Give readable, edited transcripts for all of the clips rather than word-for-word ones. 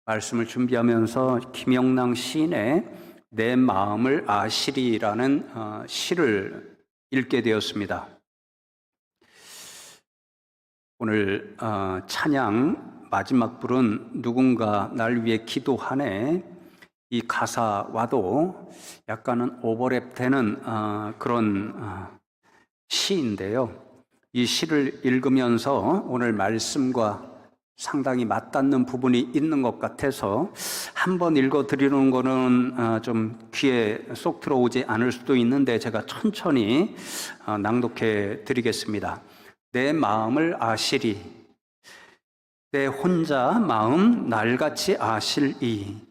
말씀을 준비하면서 김영랑 시인의 내 마음을 아시리라는 시를 읽게 되었습니다. 오늘 찬양 마지막 부른 누군가 날 위해 기도하네, 이 가사와도 약간은 오버랩되는 그런 시인데요. 이 시를 읽으면서 오늘 말씀과 상당히 맞닿는 부분이 있는 것 같아서 한번 읽어드리는 거는 좀 귀에 쏙 들어오지 않을 수도 있는데 제가 천천히 낭독해 드리겠습니다. 내 마음을 아시리, 내 혼자 마음 날같이 아실이.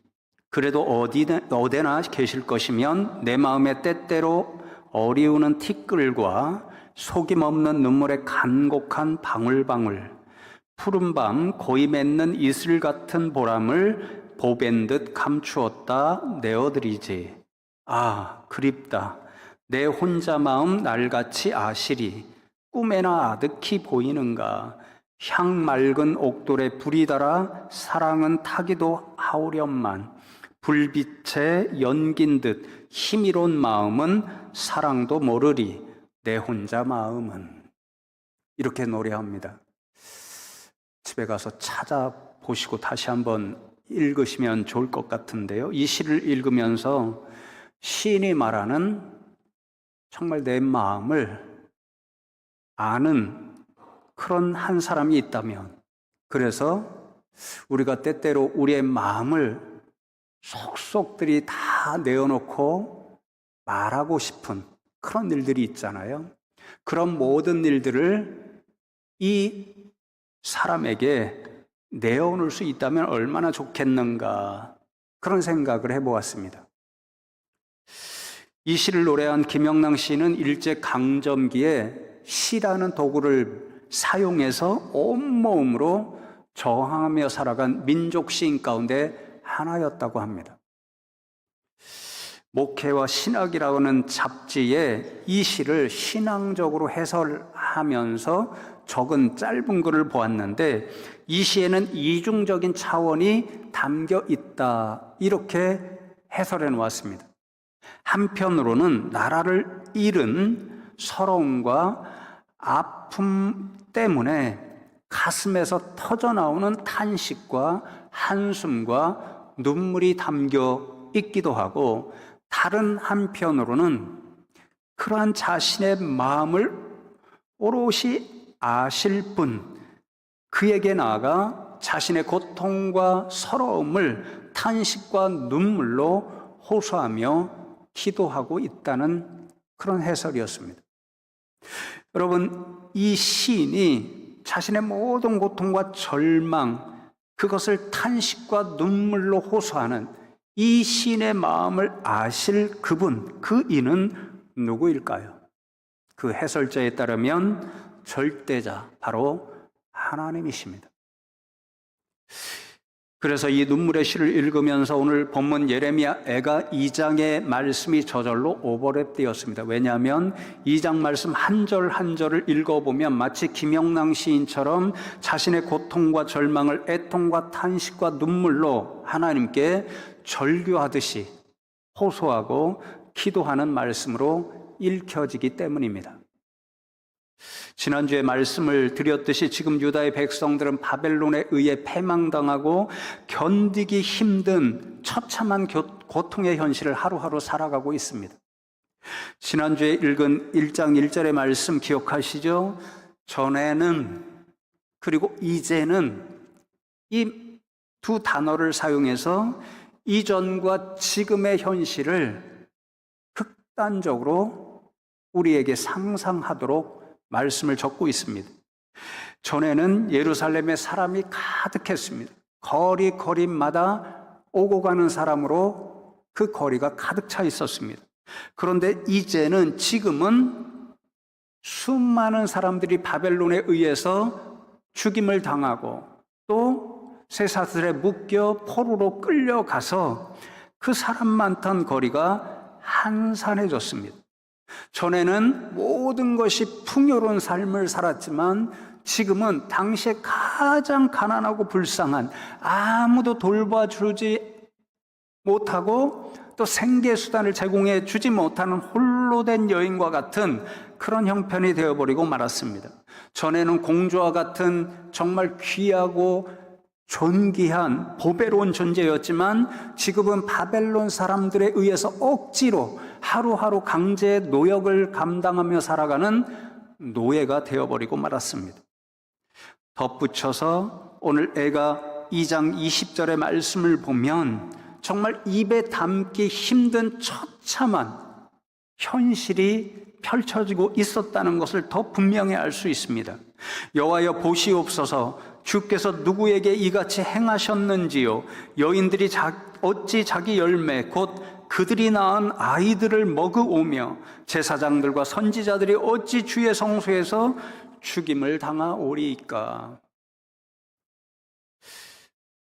그래도 어디나 계실 것이면 내 마음에 때때로 어리우는 티끌과 속임없는 눈물의 간곡한 방울방울, 푸른밤 고이 맺는 이슬 같은 보람을 보밴 듯 감추었다 내어드리지. 아, 그립다. 내 혼자 마음 날같이 아시리. 꿈에나 아득히 보이는가. 향 맑은 옥돌에 불이 달아 사랑은 타기도 하오련만. 불빛에 연긴 듯 힘이로운 마음은 사랑도 모르리. 내 혼자 마음은. 이렇게 노래합니다. 집에 가서 찾아보시고 다시 한번 읽으시면 좋을 것 같은데요. 이 시를 읽으면서 시인이 말하는 정말 내 마음을 아는 그런 한 사람이 있다면, 그래서 우리가 때때로 우리의 마음을 속속들이 다 내어놓고 말하고 싶은 그런 일들이 있잖아요. 그런 모든 일들을 이 사람에게 내어놓을 수 있다면 얼마나 좋겠는가, 그런 생각을 해보았습니다. 이 시를 노래한 김영랑 시인은 일제강점기에 시라는 도구를 사용해서 온몸으로 저항하며 살아간 민족 시인 가운데 하나였다고 합니다. 목회와 신학이라고 하는 잡지에 이 시를 신앙적으로 해설하면서 적은 짧은 글을 보았는데, 이 시에는 이중적인 차원이 담겨 있다, 이렇게 해설해 놓았습니다. 한편으로는 나라를 잃은 서러움과 아픔 때문에 가슴에서 터져나오는 탄식과 한숨과 눈물이 담겨 있기도 하고, 다른 한편으로는 그러한 자신의 마음을 오롯이 아실 분, 그에게 나아가 자신의 고통과 서러움을 탄식과 눈물로 호소하며 기도하고 있다는 그런 해설이었습니다. 여러분, 이 시인이 자신의 모든 고통과 절망, 그것을 탄식과 눈물로 호소하는 이 시인의 마음을 아실 그분, 그 이는 누구일까요? 그 해설자에 따르면 절대자, 바로 하나님이십니다. 그래서 이 눈물의 시를 읽으면서 오늘 본문 예레미야 애가 2장의 말씀이 저절로 오버랩되었습니다. 왜냐하면 2장 말씀 한 절 한 절을 읽어보면 마치 김영랑 시인처럼 자신의 고통과 절망을 애통과 탄식과 눈물로 하나님께 절규하듯이 호소하고 기도하는 말씀으로 읽혀지기 때문입니다. 지난주에 말씀을 드렸듯이 지금 유다의 백성들은 바벨론에 의해 패망당하고 견디기 힘든 처참한 고통의 현실을 하루하루 살아가고 있습니다. 지난주에 읽은 1장 1절의 말씀 기억하시죠? 전에는, 그리고 이제는, 이 두 단어를 사용해서 이전과 지금의 현실을 극단적으로 우리에게 상상하도록 말씀을 적고 있습니다. 전에는 예루살렘에 사람이 가득했습니다. 거리마다 오고 가는 사람으로 그 거리가 가득 차 있었습니다. 그런데 이제는, 지금은 수많은 사람들이 바벨론에 의해서 죽임을 당하고 또 쇠사슬에 묶여 포로로 끌려가서 그 사람 많던 거리가 한산해졌습니다. 전에는 모든 것이 풍요로운 삶을 살았지만 지금은 당시에 가장 가난하고 불쌍한, 아무도 돌봐주지 못하고 또 생계수단을 제공해 주지 못하는 홀로 된 여인과 같은 그런 형편이 되어버리고 말았습니다. 전에는 공주와 같은 정말 귀하고 존귀한 보배로운 존재였지만 지금은 바벨론 사람들에 의해서 억지로 하루하루 강제 노역을 감당하며 살아가는 노예가 되어버리고 말았습니다. 덧붙여서 오늘 애가 2장 20절의 말씀을 보면 정말 입에 담기 힘든 처참한 현실이 펼쳐지고 있었다는 것을 더 분명히 알 수 있습니다. 여호와여 보시옵소서, 주께서 누구에게 이같이 행하셨는지요. 여인들이 어찌 자기 열매 곧 그들이 낳은 아이들을 먹으오며 제사장들과 선지자들이 어찌 주의 성소에서 죽임을 당하오리이까.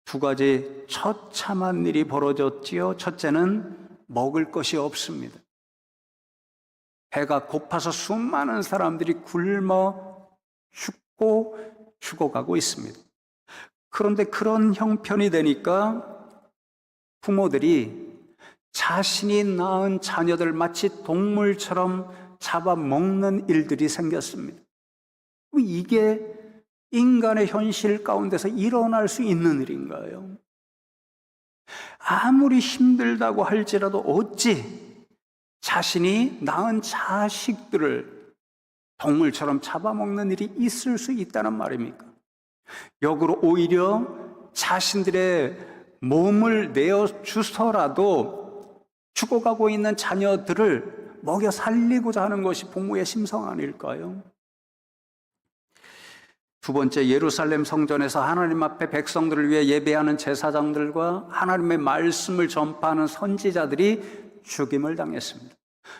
두 가지 처참한 일이 벌어졌지요. 첫째는 먹을 것이 없습니다. 배가 고파서 수많은 사람들이 굶어 죽고 죽어가고 있습니다. 그런데 그런 형편이 되니까 부모들이 자신이 낳은 자녀들 마치 동물처럼 잡아먹는 일들이 생겼습니다. 이게 인간의 현실 가운데서 일어날 수 있는 일인가요? 아무리 힘들다고 할지라도 어찌 자신이 낳은 자식들을 동물처럼 잡아먹는 일이 있을 수 있다는 말입니까? 역으로 오히려 자신들의 몸을 내어주서라도 죽어가고 있는 자녀들을 먹여 살리고자 하는 것이 부모의 심성 아닐까요? 두 번째, 예루살렘 성전에서 하나님 앞에 백성들을 위해 예배하는 제사장들과 하나님의 말씀을 전파하는 선지자들이 죽임을 당했습니다.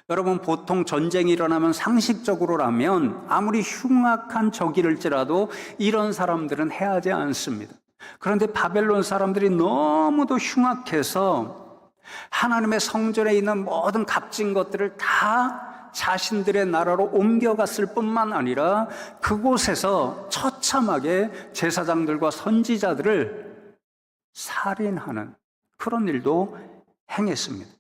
여러분, 보통 전쟁이 일어나면 상식적으로라면 아무리 흉악한 적일지라도 이런 사람들은 해하지 않습니다. 그런데 바벨론 사람들이 너무도 흉악해서 하나님의 성전에 있는 모든 값진 것들을 다 자신들의 나라로 옮겨갔을 뿐만 아니라 그곳에서 처참하게 제사장들과 선지자들을 살인하는 그런 일도 행했습니다.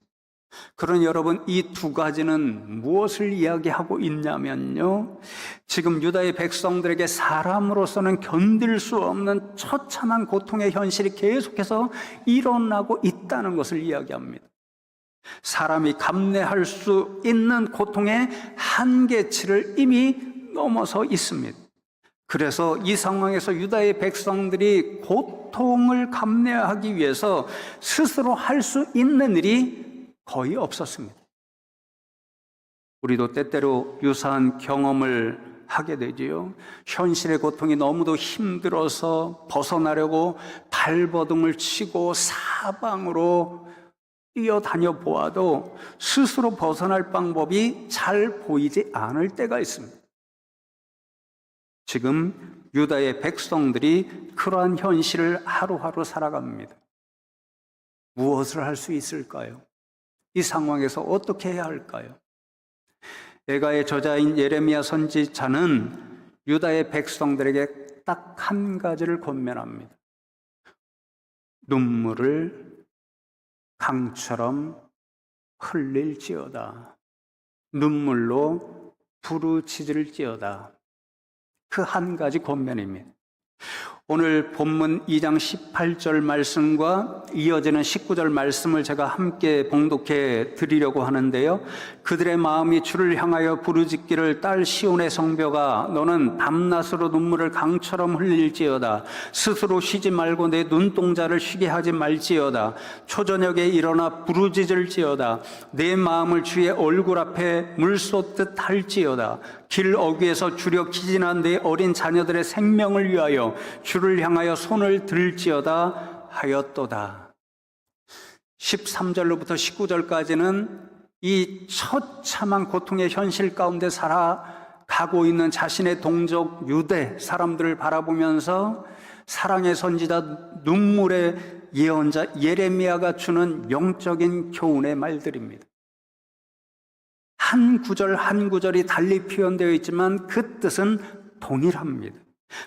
그러니 여러분, 이 두 가지는 무엇을 이야기하고 있냐면요, 지금 유다의 백성들에게 사람으로서는 견딜 수 없는 처참한 고통의 현실이 계속해서 일어나고 있다는 것을 이야기합니다. 사람이 감내할 수 있는 고통의 한계치를 이미 넘어서 있습니다. 그래서 이 상황에서 유다의 백성들이 고통을 감내하기 위해서 스스로 할 수 있는 일이 거의 없었습니다. 우리도 때때로 유사한 경험을 하게 되지요. 현실의 고통이 너무도 힘들어서 벗어나려고 발버둥을 치고 사방으로 뛰어다녀 보아도 스스로 벗어날 방법이 잘 보이지 않을 때가 있습니다. 지금 유다의 백성들이 그러한 현실을 하루하루 살아갑니다. 무엇을 할 수 있을까요? 이 상황에서 어떻게 해야 할까요? 에가의 저자인 예레미야 선지자는 유다의 백성들에게 딱 한 가지를 권면합니다. 눈물을 강처럼 흘릴지어다. 눈물로 부르짖을지어다. 그 한 가지 권면입니다. 오늘 본문 2장 18절 말씀과 이어지는 19절 말씀을 제가 함께 봉독해 드리려고 하는데요. 그들의 마음이 주를 향하여 부르짖기를 딸 시온의 성벽아, 너는 밤낮으로 눈물을 강처럼 흘릴지어다. 스스로 쉬지 말고 내 눈동자를 쉬게 하지 말지어다. 초저녁에 일어나 부르짖을지어다. 내 마음을 주의 얼굴 앞에 물 쏟듯 할지어다. 길 어귀에서 주려 기진한 내 어린 자녀들의 생명을 위하여 주를 향하여 손을 들지어다 하였도다. 13절로부터 19절까지는 이 처참한 고통의 현실 가운데 살아가고 있는 자신의 동족 유대 사람들을 바라보면서 사랑의 선지자, 눈물의 예언자 예레미야가 주는 영적인 교훈의 말들입니다. 한 구절 한 구절이 달리 표현되어 있지만 그 뜻은 동일합니다.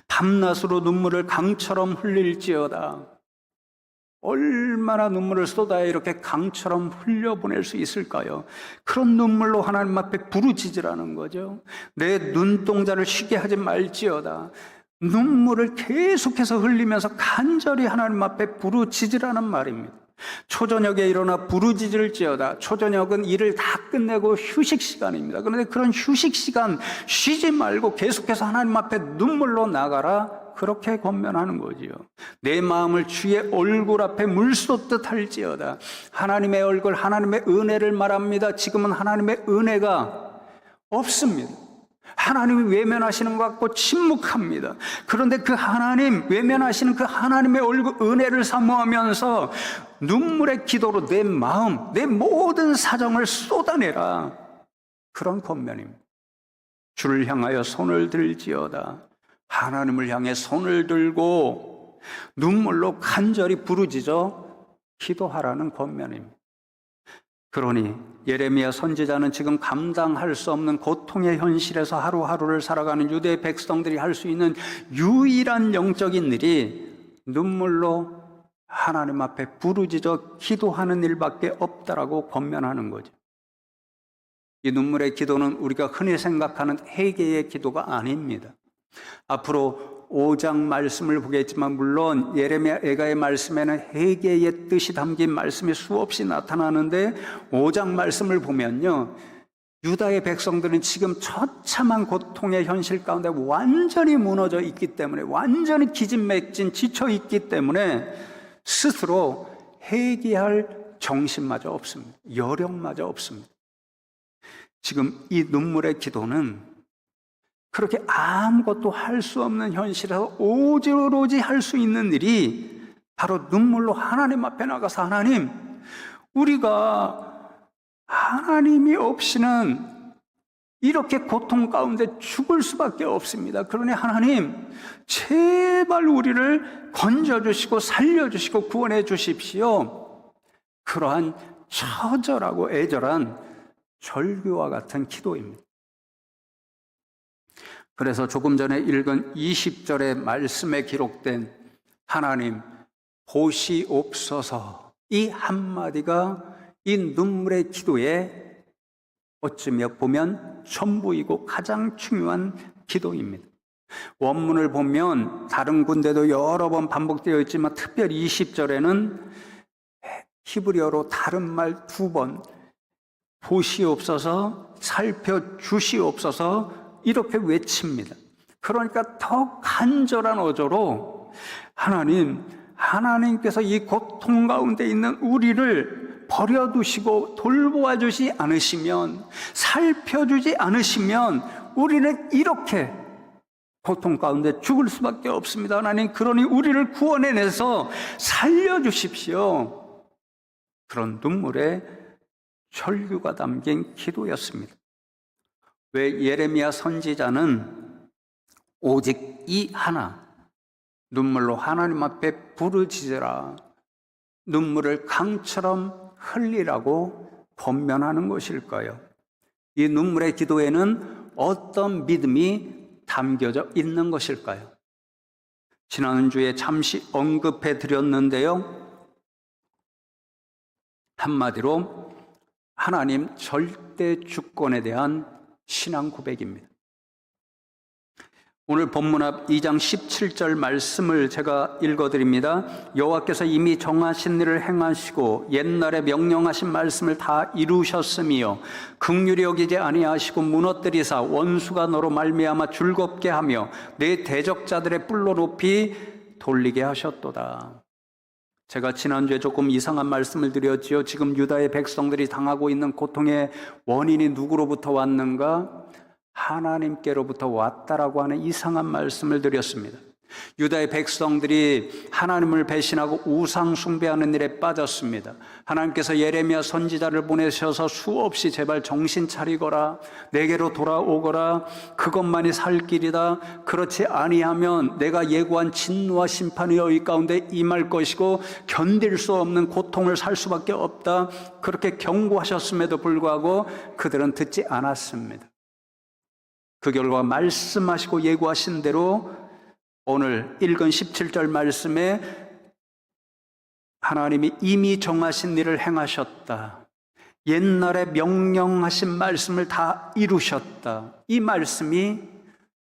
밤낮으로 눈물을 강처럼 흘릴지어다. 얼마나 눈물을 쏟아야 이렇게 강처럼 흘려보낼 수 있을까요? 그런 눈물로 하나님 앞에 부르짖으라는 거죠. 내 눈동자를 쉬게 하지 말지어다. 눈물을 계속해서 흘리면서 간절히 하나님 앞에 부르짖으라는 말입니다. 초저녁에 일어나 부르짖을지어다. 초저녁은 일을 다 끝내고 휴식 시간입니다. 그런데 그런 휴식 시간 쉬지 말고 계속해서 하나님 앞에 눈물로 나가라. 그렇게 권면하는 거지요. 내 마음을 주의 얼굴 앞에 물쏟듯 할지어다. 하나님의 얼굴, 하나님의 은혜를 말합니다. 지금은 하나님의 은혜가 없습니다. 하나님이 외면하시는 것 같고 침묵합니다. 그런데 그 하나님, 외면하시는 그 하나님의 얼굴 은혜를 사모하면서 눈물의 기도로 내 마음, 내 모든 사정을 쏟아내라. 그런 권면입니다. 주를 향하여 손을 들지어다. 하나님을 향해 손을 들고 눈물로 간절히 부르짖어 기도하라는 권면입니다. 그러니 예레미야 선지자는 지금 감당할 수 없는 고통의 현실에서 하루하루를 살아가는 유대 백성들이 할 수 있는 유일한 영적인 일이 눈물로 하나님 앞에 부르짖어 기도하는 일밖에 없다라고 권면하는 거죠. 이 눈물의 기도는 우리가 흔히 생각하는 회개의 기도가 아닙니다. 앞으로 5장 말씀을 보겠지만 물론 예레미야 애가의 말씀에는 회개의 뜻이 담긴 말씀이 수없이 나타나는데 5장 말씀을 보면요, 유다의 백성들은 지금 처참한 고통의 현실 가운데 완전히 무너져 있기 때문에, 완전히 기진맥진 지쳐 있기 때문에 스스로 회개할 정신마저 없습니다. 여력마저 없습니다. 지금 이 눈물의 기도는 그렇게 아무것도 할 수 없는 현실에서 오로지 할 수 있는 일이 바로 눈물로 하나님 앞에 나가서 하나님, 우리가 하나님이 없이는 이렇게 고통 가운데 죽을 수밖에 없습니다. 그러니 하나님, 제발 우리를 건져주시고 살려주시고 구원해 주십시오. 그러한 처절하고 애절한 절규와 같은 기도입니다. 그래서 조금 전에 읽은 20절의 말씀에 기록된 하나님 보시옵소서, 이 한마디가 이 눈물의 기도에 어쩌며 보면 전부이고 가장 중요한 기도입니다. 원문을 보면 다른 군데도 여러 번 반복되어 있지만 특별히 20절에는 히브리어로 다른 말 2번, 보시옵소서, 살펴주시옵소서 이렇게 외칩니다. 그러니까 더 간절한 어조로 하나님, 하나님께서 이 고통 가운데 있는 우리를 버려두시고 돌보아주지 않으시면, 살펴주지 않으시면 우리는 이렇게 고통 가운데 죽을 수밖에 없습니다. 하나님, 그러니 우리를 구원해내서 살려주십시오. 그런 눈물의 절규가 담긴 기도였습니다. 왜 예레미야 선지자는 오직 이 하나, 눈물로 하나님 앞에 부르짖으라, 눈물을 강처럼 흘리라고 권면하는 것일까요? 이 눈물의 기도에는 어떤 믿음이 담겨져 있는 것일까요? 지난주에 잠시 언급해 드렸는데요, 한마디로 하나님 절대 주권에 대한 신앙 고백입니다. 오늘 본문 앞 2장 17절 말씀을 제가 읽어드립니다. 여호와께서 이미 정하신 일을 행하시고 옛날에 명령하신 말씀을 다 이루셨으며 긍휼히 여기지 아니하시고 무너뜨리사 원수가 너로 말미암아 즐겁게 하며 내 대적자들의 뿔로 높이 돌리게 하셨도다. 제가 지난주에 조금 이상한 말씀을 드렸지요. 지금 유다의 백성들이 당하고 있는 고통의 원인이 누구로부터 왔는가? 하나님께로부터 왔다라고 하는 이상한 말씀을 드렸습니다. 유다의 백성들이 하나님을 배신하고 우상 숭배하는 일에 빠졌습니다. 하나님께서 예레미야 선지자를 보내셔서 수없이 제발 정신 차리거라, 내게로 돌아오거라, 그것만이 살 길이다, 그렇지 아니하면 내가 예고한 진노와 심판이 너희 가운데 임할 것이고 견딜 수 없는 고통을 살 수밖에 없다, 그렇게 경고하셨음에도 불구하고 그들은 듣지 않았습니다. 그 결과 말씀하시고 예고하신 대로 오늘 읽은 17절 말씀에 하나님이 이미 정하신 일을 행하셨다. 옛날에 명령하신 말씀을 다 이루셨다. 이 말씀이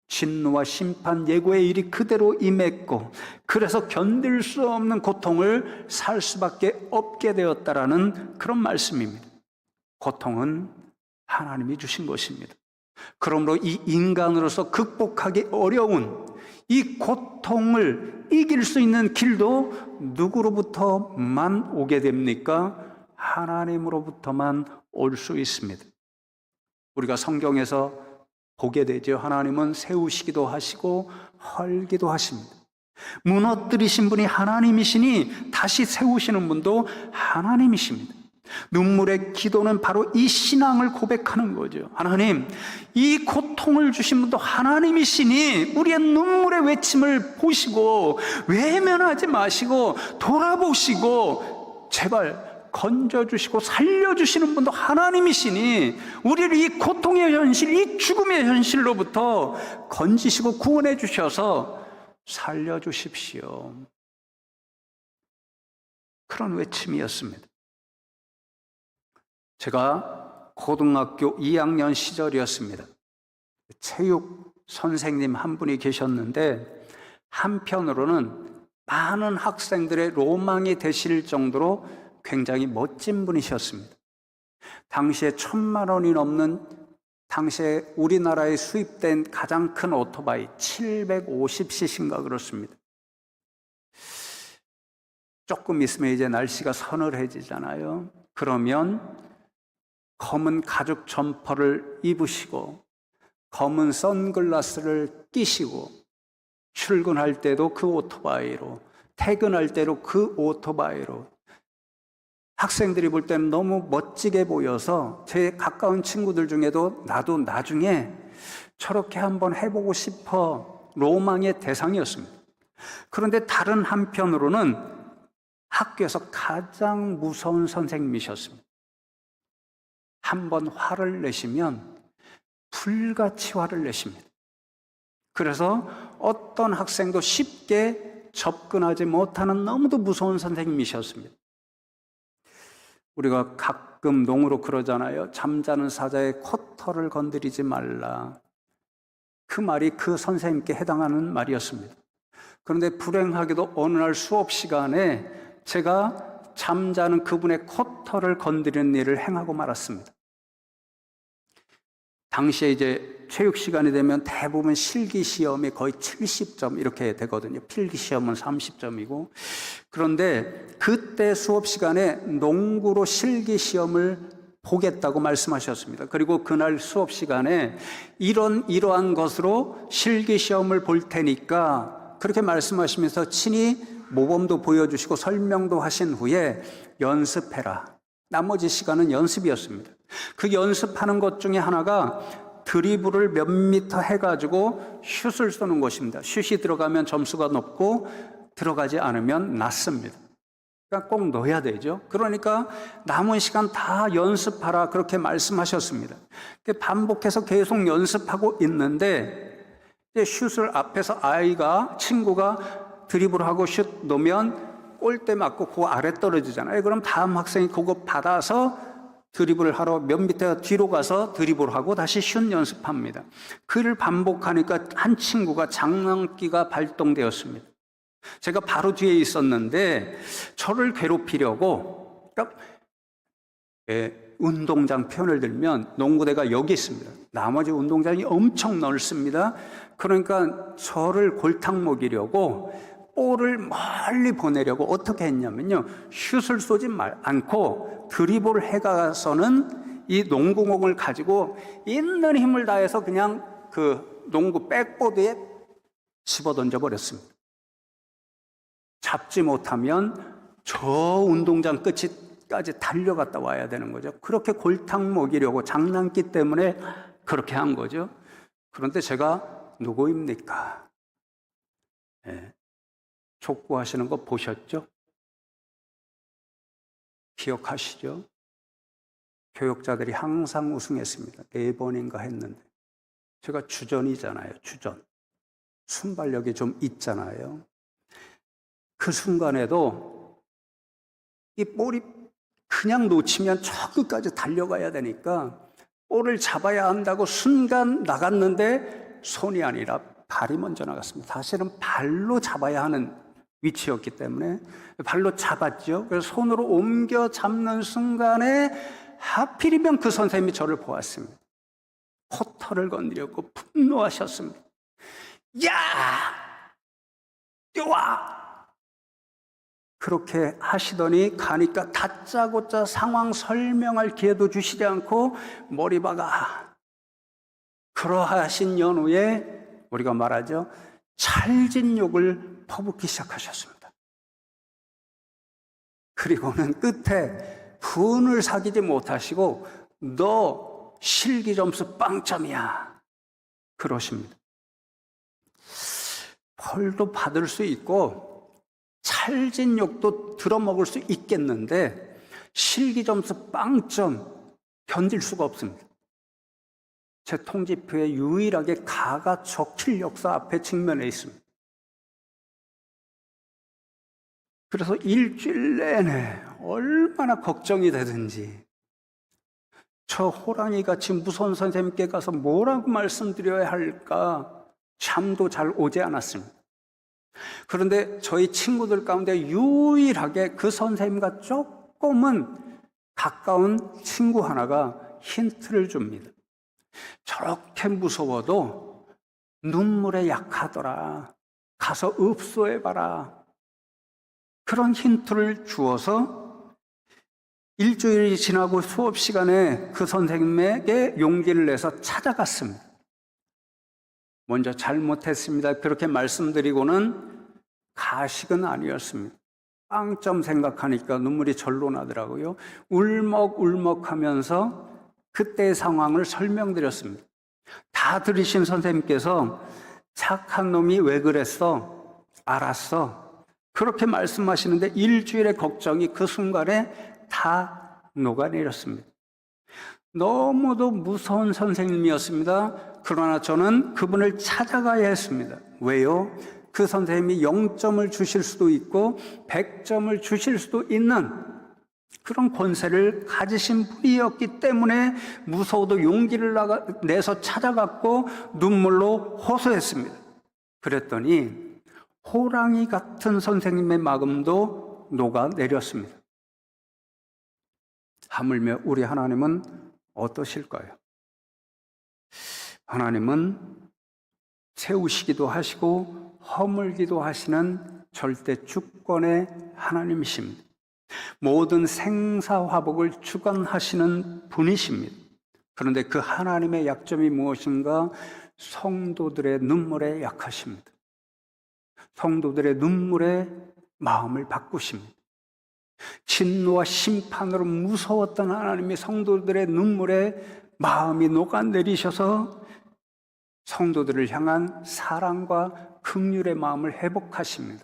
진노와 심판, 예고의 일이 그대로 임했고, 그래서 견딜 수 없는 고통을 살 수밖에 없게 되었다라는 그런 말씀입니다. 고통은 하나님이 주신 것입니다. 그러므로 이 인간으로서 극복하기 어려운 이 고통을 이길 수 있는 길도 누구로부터만 오게 됩니까? 하나님으로부터만 올 수 있습니다. 우리가 성경에서 보게 되죠. 하나님은 세우시기도 하시고 헐기도 하십니다. 무너뜨리신 분이 하나님이시니 다시 세우시는 분도 하나님이십니다. 눈물의 기도는 바로 이 신앙을 고백하는 거죠. 하나님, 이 고통을 주신 분도 하나님이시니 우리의 눈물의 외침을 보시고 외면하지 마시고 돌아보시고 제발 건져주시고 살려주시는 분도 하나님이시니 우리를 이 고통의 현실, 이 죽음의 현실로부터 건지시고 구원해 주셔서 살려주십시오. 그런 외침이었습니다. 제가 고등학교 2학년 시절이었습니다. 체육 선생님 한 분이 계셨는데 한편으로는 많은 학생들의 로망이 되실 정도로 굉장히 멋진 분이셨습니다. 당시에 1,000만 원이 넘는 당시에 우리나라에 수입된 가장 큰 오토바이 750cc인가 그렇습니다. 조금 있으면 이제 날씨가 서늘해지잖아요. 그러면 검은 가죽 점퍼를 입으시고 검은 선글라스를 끼시고 출근할 때도 그 오토바이로, 퇴근할 때도 그 오토바이로, 학생들이 볼 때는 너무 멋지게 보여서 제 가까운 친구들 중에도 나도 나중에 저렇게 한번 해보고 싶어 로망의 대상이었습니다. 그런데 다른 한편으로는 학교에서 가장 무서운 선생님이셨습니다. 한번 화를 내시면 불같이 화를 내십니다. 그래서 어떤 학생도 쉽게 접근하지 못하는 너무도 무서운 선생님이셨습니다. 우리가 가끔 농으로 그러잖아요. 잠자는 사자의 코털을 건드리지 말라. 그 말이 그 선생님께 해당하는 말이었습니다. 그런데 불행하게도 어느 날 수업 시간에 제가 잠자는 그분의 코털을 건드리는 일을 행하고 말았습니다. 당시에 이제 체육 시간이 되면 대부분 실기 시험이 거의 70점 이렇게 되거든요. 필기 시험은 30점이고. 그런데 그때 수업 시간에 농구로 실기 시험을 보겠다고 말씀하셨습니다. 그리고 그날 수업 시간에 이러한 것으로 실기 시험을 볼 테니까 그렇게 말씀하시면서 친히 모범도 보여주시고 설명도 하신 후에 연습해라. 나머지 시간은 연습이었습니다. 그 연습하는 것 중에 하나가 드리블을 몇 미터 해가지고 슛을 쏘는 것입니다. 슛이 들어가면 점수가 높고 들어가지 않으면 낮습니다. 그러니까 꼭 넣어야 되죠. 그러니까 남은 시간 다 연습하라 그렇게 말씀하셨습니다. 반복해서 계속 연습하고 있는데 슛을 앞에서 친구가 드리블하고 슛 넣으면 골대 맞고 그 아래 떨어지잖아요. 그럼 다음 학생이 그거 받아서 드리블을 하러 몇 미터 뒤로 가서 드리블하고 다시 슛 연습합니다. 그를 반복하니까 한 친구가 장난기가 발동되었습니다. 제가 바로 뒤에 있었는데 저를 괴롭히려고 운동장 표현을 들면 농구대가 여기 있습니다. 나머지 운동장이 엄청 넓습니다. 그러니까 저를 골탕 먹이려고 볼을 멀리 보내려고 어떻게 했냐면요. 슛을 쏘지 않고 드리블을 해가서는 이 농구공을 가지고 있는 힘을 다해서 그냥 그 농구 백보드에 집어 던져버렸습니다. 잡지 못하면 저 운동장 끝까지 달려갔다 와야 되는 거죠. 그렇게 골탕 먹이려고 장난기 때문에 그렇게 한 거죠. 그런데 제가 누구입니까? 네. 족구하시는 거 보셨죠? 기억하시죠? 교육자들이 항상 우승했습니다. 4번인가 했는데 제가 주전이잖아요. 주전. 순발력이 좀 있잖아요. 그 순간에도 이 볼이 그냥 놓치면 저 끝까지 달려가야 되니까 볼을 잡아야 한다고 순간 나갔는데 손이 아니라 발이 먼저 나갔습니다. 사실은 발로 잡아야 하는 위치였기 때문에 발로 잡았죠. 그래서 손으로 옮겨 잡는 순간에 하필이면 그 선생님이 저를 보았습니다. 코털을 건드렸고 분노하셨습니다. 야! 뛰어와! 그렇게 하시더니 가니까 다짜고짜 상황 설명할 기회도 주시지 않고 머리 박아. 그러하신 연후에 우리가 말하죠. 찰진 욕을 퍼붓기 시작하셨습니다. 그리고는 끝에 분을 사귀지 못하시고 너 실기 점수 빵점이야. 그러십니다. 벌도 받을 수 있고 찰진 욕도 들어먹을 수 있겠는데 실기 점수 빵점 견딜 수가 없습니다. 제 통지표에 유일하게 가가 적힐 역사 앞에 직면해 있습니다. 그래서 일주일 내내 얼마나 걱정이 되든지 저 호랑이같이 무서운 선생님께 가서 뭐라고 말씀드려야 할까 잠도 잘 오지 않았습니다. 그런데 저희 친구들 가운데 유일하게 그 선생님과 조금은 가까운 친구 하나가 힌트를 줍니다. 저렇게 무서워도 눈물에 약하더라. 가서 읍소해봐라. 그런 힌트를 주어서 일주일이 지나고 수업 시간에 그 선생님에게 용기를 내서 찾아갔습니다. 먼저 잘못했습니다. 그렇게 말씀드리고는 가식은 아니었습니다. 빵점 생각하니까 눈물이 절로 나더라고요. 울먹울먹 하면서 그때의 상황을 설명드렸습니다. 다 들으신 선생님께서 착한 놈이 왜 그랬어? 알았어. 그렇게 말씀하시는데 일주일의 걱정이 그 순간에 다 녹아내렸습니다. 너무도 무서운 선생님이었습니다. 그러나 저는 그분을 찾아가야 했습니다. 왜요? 그 선생님이 0점을 주실 수도 있고 100점을 주실 수도 있는 그런 권세를 가지신 분이었기 때문에 무서워도 용기를 내서 찾아갔고 눈물로 호소했습니다. 그랬더니 호랑이 같은 선생님의 마음도 녹아내렸습니다. 하물며 우리 하나님은 어떠실까요? 하나님은 세우시기도 하시고 허물기도 하시는 절대 주권의 하나님이십니다. 모든 생사화복을 주관하시는 분이십니다. 그런데 그 하나님의 약점이 무엇인가? 성도들의 눈물에 약하십니다. 성도들의 눈물에 마음을 바꾸십니다. 진노와 심판으로 무서웠던 하나님이 성도들의 눈물에 마음이 녹아내리셔서 성도들을 향한 사랑과 긍휼의 마음을 회복하십니다.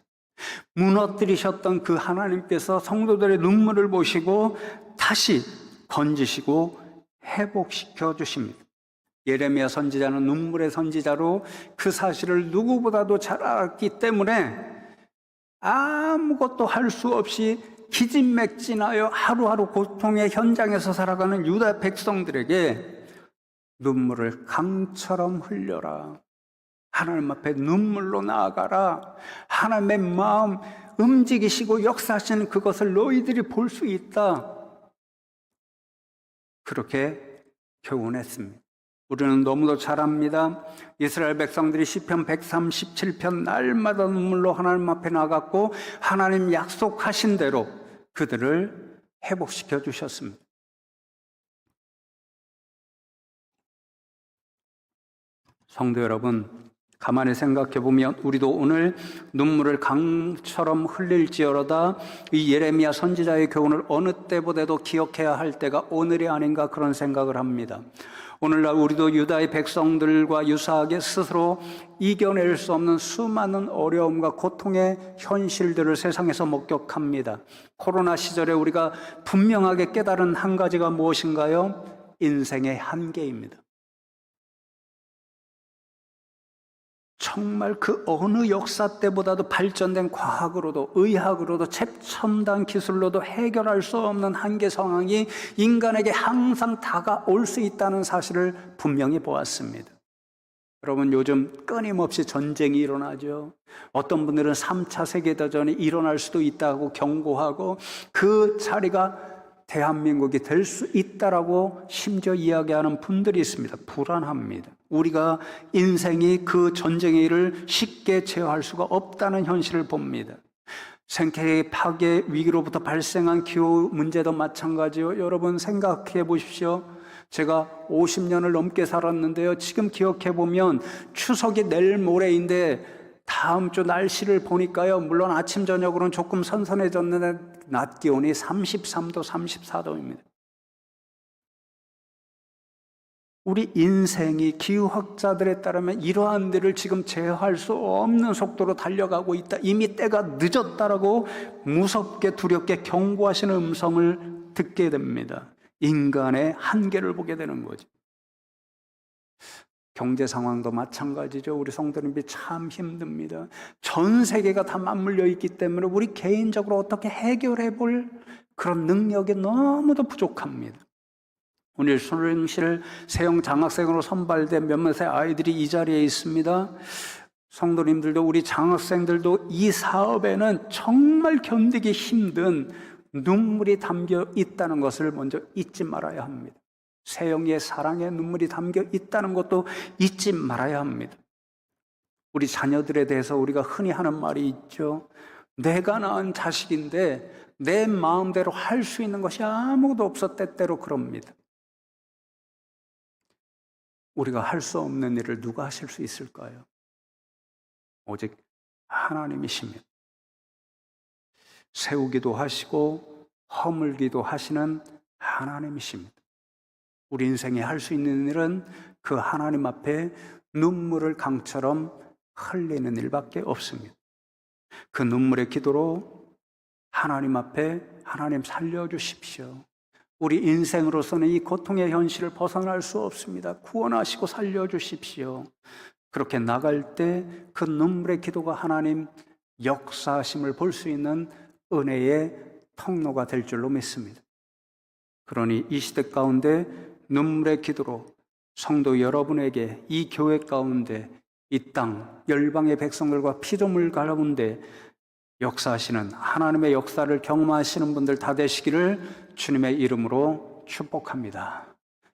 무너뜨리셨던 그 하나님께서 성도들의 눈물을 보시고 다시 건지시고 회복시켜 주십니다. 예레미야 선지자는 눈물의 선지자로 그 사실을 누구보다도 잘 알았기 때문에 아무것도 할 수 없이 기진맥진하여 하루하루 고통의 현장에서 살아가는 유다 백성들에게 눈물을 강처럼 흘려라. 하나님 앞에 눈물로 나아가라. 하나님의 마음 움직이시고 역사하시는 그것을 너희들이 볼 수 있다. 그렇게 교훈했습니다. 우리는 너무도 잘 압니다. 이스라엘 백성들이 시편 137편 날마다 눈물로 하나님 앞에 나갔고 하나님 약속하신 대로 그들을 회복시켜 주셨습니다. 성도 여러분, 가만히 생각해 보면 우리도 오늘 눈물을 강처럼 흘릴지어다 이 예레미야 선지자의 교훈을 어느 때보다도 기억해야 할 때가 오늘이 아닌가 그런 생각을 합니다. 오늘날 우리도 유다의 백성들과 유사하게 스스로 이겨낼 수 없는 수많은 어려움과 고통의 현실들을 세상에서 목격합니다. 코로나 시절에 우리가 분명하게 깨달은 한 가지가 무엇인가요? 인생의 한계입니다. 정말 그 어느 역사 때보다도 발전된 과학으로도 의학으로도 최첨단 기술로도 해결할 수 없는 한계 상황이 인간에게 항상 다가올 수 있다는 사실을 분명히 보았습니다. 여러분, 요즘 끊임없이 전쟁이 일어나죠. 어떤 분들은 3차 세계대전이 일어날 수도 있다고 경고하고 그 자리가 대한민국이 될 수 있다라고 심지어 이야기하는 분들이 있습니다. 불안합니다. 우리가 인생이 그 전쟁의 일을 쉽게 제어할 수가 없다는 현실을 봅니다. 생태계 파괴 위기로부터 발생한 기후 문제도 마찬가지요. 여러분 생각해 보십시오. 제가 50년을 넘게 살았는데요. 지금 기억해 보면 추석이 내일 모레인데 다음 주 날씨를 보니까요. 물론 아침 저녁으로는 조금 선선해졌는데 낮 기온이 33도, 34도입니다. 우리 인생이 기후학자들에 따르면 이러한 데를 지금 제어할 수 없는 속도로 달려가고 있다. 이미 때가 늦었다라고 무섭게 두렵게 경고하시는 음성을 듣게 됩니다. 인간의 한계를 보게 되는 거죠. 경제 상황도 마찬가지죠. 우리 성도님들이 참 힘듭니다. 전 세계가 다 맞물려 있기 때문에 우리 개인적으로 어떻게 해결해 볼 그런 능력이 너무도 부족합니다. 오늘 수능실 세형 장학생으로 선발된 몇몇의 아이들이 이 자리에 있습니다. 성도님들도 우리 장학생들도 이 사업에는 정말 견디기 힘든 눈물이 담겨 있다는 것을 먼저 잊지 말아야 합니다. 세영이의 사랑에 눈물이 담겨 있다는 것도 잊지 말아야 합니다. 우리 자녀들에 대해서 우리가 흔히 하는 말이 있죠. 내가 낳은 자식인데 내 마음대로 할 수 있는 것이 아무것도 없어 때때로 그럽니다. 우리가 할 수 없는 일을 누가 하실 수 있을까요? 오직 하나님이십니다. 세우기도 하시고 허물기도 하시는 하나님이십니다. 우리 인생에 할 수 있는 일은 그 하나님 앞에 눈물을 강처럼 흘리는 일밖에 없습니다. 그 눈물의 기도로 하나님 앞에 하나님 살려주십시오. 우리 인생으로서는 이 고통의 현실을 벗어날 수 없습니다. 구원하시고 살려주십시오. 그렇게 나갈 때 그 눈물의 기도가 하나님 역사하심을 볼 수 있는 은혜의 통로가 될 줄로 믿습니다. 그러니 이 시대 가운데 눈물의 기도로 성도 여러분에게 이 교회 가운데 이 땅 열방의 백성들과 피조물 가운데 역사하시는 하나님의 역사를 경험하시는 분들 다 되시기를 주님의 이름으로 축복합니다.